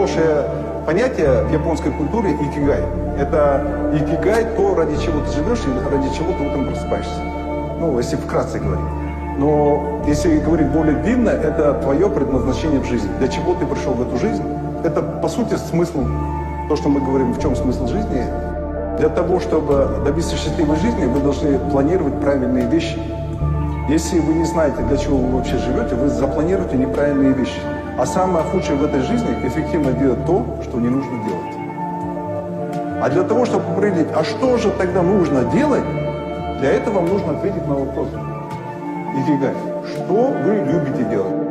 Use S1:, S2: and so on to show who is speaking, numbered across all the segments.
S1: хорошее понятие в японской культуре икигай. Это икигай, то, ради чего ты живешь и ради чего ты утром просыпаешься. Ну, если вкратце говорить. Но если говорить более длинно, это твое предназначение в жизни. Для чего ты пришел в эту жизнь? Это, по сути, смысл, то, что мы говорим, в чем смысл жизни. Для того, чтобы добиться счастливой жизни, вы должны планировать правильные вещи. Если вы не знаете, для чего вы вообще живете, вы запланируете неправильные вещи. А самое худшее в этой жизни – эффективно делать то, что не нужно делать. А для того, чтобы определить, а что же тогда нужно делать, для этого вам нужно ответить на вопрос. Икигай. Что вы любите делать?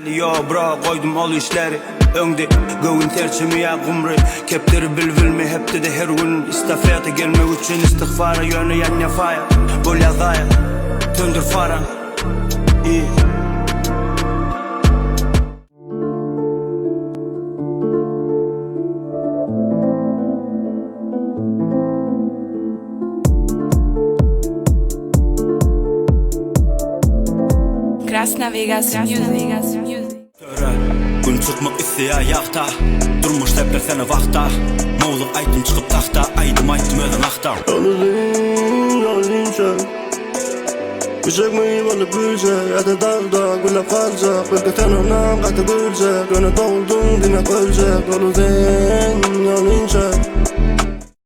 S2: Yo bro, koydum ol işleri Öngde göğün terçimi ya gumri Kepleri bilvilmi hepte de her gün İstafiyata gelmek için istiğfara Yönü yan yafaya Böyle gaya Töndür fara İyi
S3: Krasna Vegas Music.
S2: Gün çıkmak isteye ayakta Durmuş tepler seni vakta Moğluk aytım çıkıp tahta Aydım aytım öden akta
S4: Yolun çöl Küçük müyüm olup büyüyecek Ete dağda gülüp kalacak Belki tenonam katı gülecek Gönü doldum demek ölecek Yolun çöl